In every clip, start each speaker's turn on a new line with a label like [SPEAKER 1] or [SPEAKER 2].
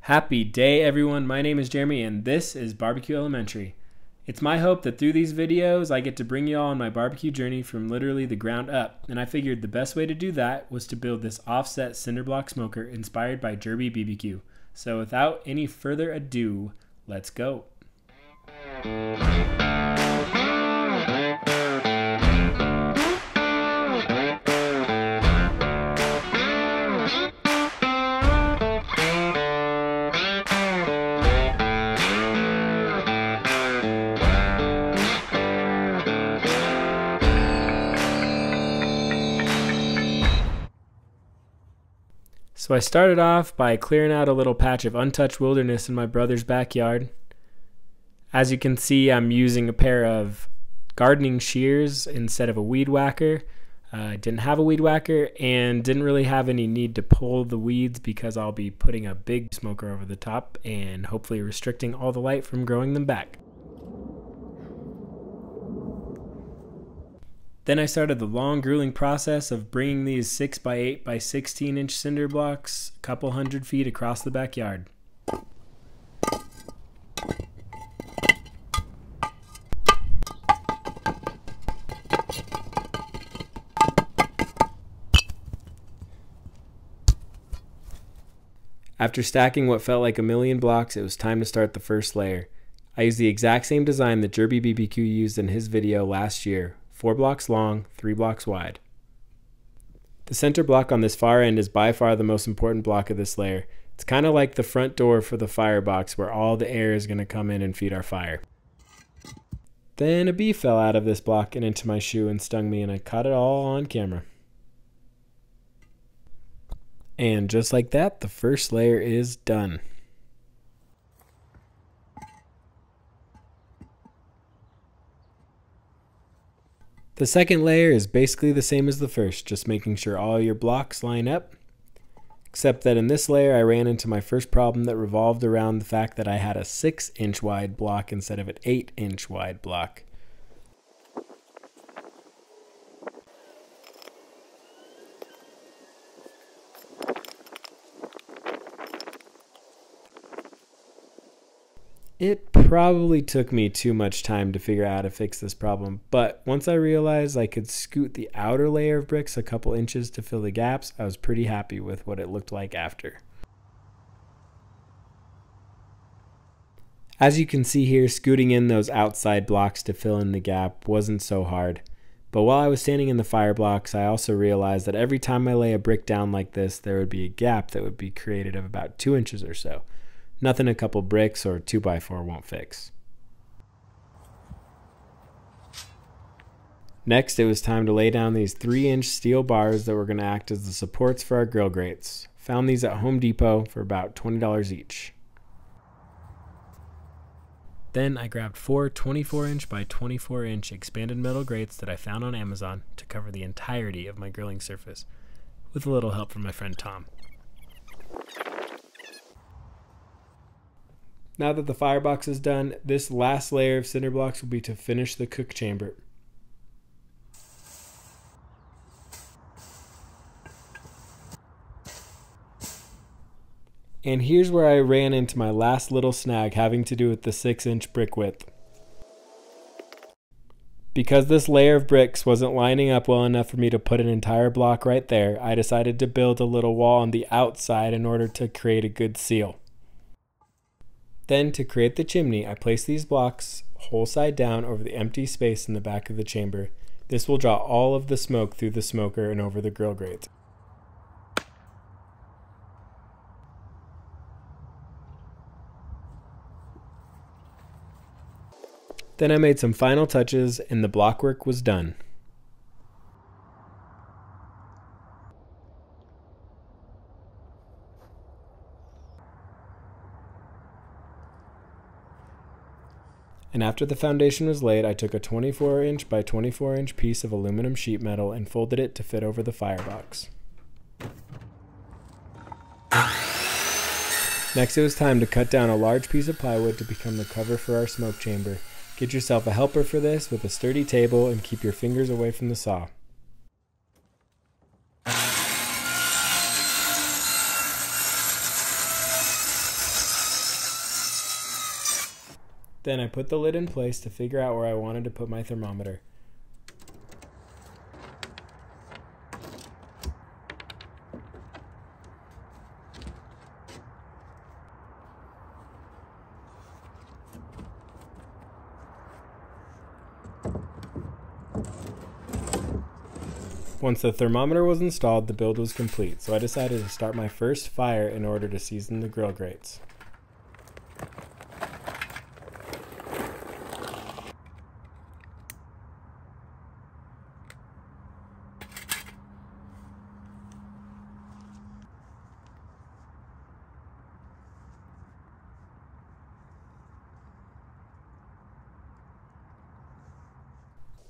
[SPEAKER 1] Happy day, everyone. My name is Jeremy, and this is Barbecue Elementary. It's my hope that through these videos, I get to bring you all on my barbecue journey from literally the ground up. And I figured the best way to do that was to build this offset cinder block smoker inspired by Derby BBQ. So without any further ado, let's go. So I started off by clearing out a little patch of untouched wilderness in my brother's backyard. As you can see, I'm using a pair of gardening shears instead of a weed whacker. I didn't have a weed whacker and didn't really have any need to pull the weeds because I'll be putting a big smoker over the top and hopefully restricting all the light from growing them back. Then I started the long, grueling process of bringing these 6x8 by 16 inch cinder blocks a couple hundred feet across the backyard. After stacking what felt like a million blocks, it was time to start the first layer. I used the exact same design that Derby BBQ used in his video last year. 4 blocks long, 3 blocks wide. The center block on this far end is by far the most important block of this layer. It's kind of like the front door for the firebox where all the air is going to come in and feed our fire. Then a bee fell out of this block and into my shoe and stung me, and I caught it all on camera. And just like that, the first layer is done. The second layer is basically the same as the first, just making sure all your blocks line up. Except that in this layer I ran into my first problem that revolved around the fact that I had a 6-inch wide block instead of an 8-inch wide block. It probably took me too much time to figure out how to fix this problem, but once I realized I could scoot the outer layer of bricks a couple inches to fill the gaps, I was pretty happy with what it looked like after. As you can see here, scooting in those outside blocks to fill in the gap wasn't so hard. But while I was standing in the fire blocks, I also realized that every time I lay a brick down like this, there would be a gap that would be created of about 2 inches or so. Nothing a couple bricks or 2x4 won't fix. Next, it was time to lay down these 3-inch steel bars that were going to act as the supports for our grill grates. Found these at Home Depot for about $20 each. Then I grabbed 4 24-inch by 24-inch expanded metal grates that I found on Amazon to cover the entirety of my grilling surface, with a little help from my friend Tom. Now that the firebox is done, this last layer of cinder blocks will be to finish the cook chamber. And here's where I ran into my last little snag having to do with the 6-inch brick width. Because this layer of bricks wasn't lining up well enough for me to put an entire block right there, I decided to build a little wall on the outside in order to create a good seal. Then, to create the chimney, I placed these blocks whole side down over the empty space in the back of the chamber. This will draw all of the smoke through the smoker and over the grill grates. Then I made some final touches and the block work was done. And after the foundation was laid, I took a 24-inch by 24-inch piece of aluminum sheet metal and folded it to fit over the firebox. Next, it was time to cut down a large piece of plywood to become the cover for our smoke chamber. Get yourself a helper for this with a sturdy table and keep your fingers away from the saw. Then I put the lid in place to figure out where I wanted to put my thermometer. Once the thermometer was installed, the build was complete, so I decided to start my first fire in order to season the grill grates.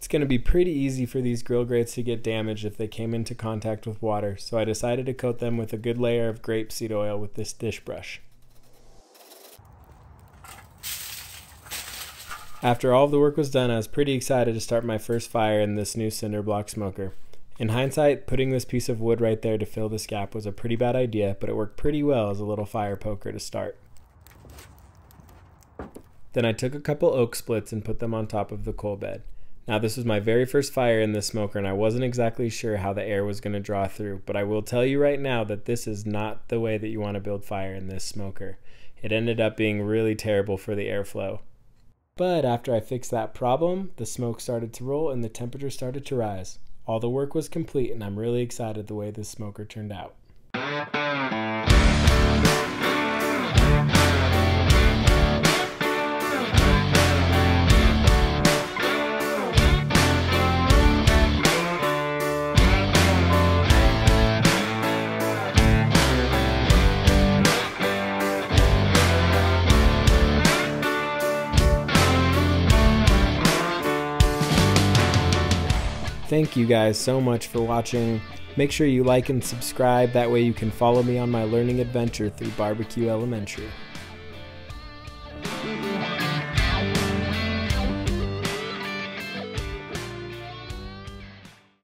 [SPEAKER 1] It's going to be pretty easy for these grill grates to get damaged if they came into contact with water, so I decided to coat them with a good layer of grapeseed oil with this dish brush. After all of the work was done, I was pretty excited to start my first fire in this new cinder block smoker. In hindsight, putting this piece of wood right there to fill this gap was a pretty bad idea, but it worked pretty well as a little fire poker to start. Then I took a couple oak splits and put them on top of the coal bed. Now this was my very first fire in this smoker and I wasn't exactly sure how the air was going to draw through, but I will tell you right now that this is not the way that you want to build fire in this smoker. It ended up being really terrible for the airflow. But after I fixed that problem, the smoke started to roll and the temperature started to rise. All the work was complete and I'm really excited the way this smoker turned out. Thank you guys so much for watching. Make sure you like and subscribe, that way you can follow me on my learning adventure through Barbecue Elementary.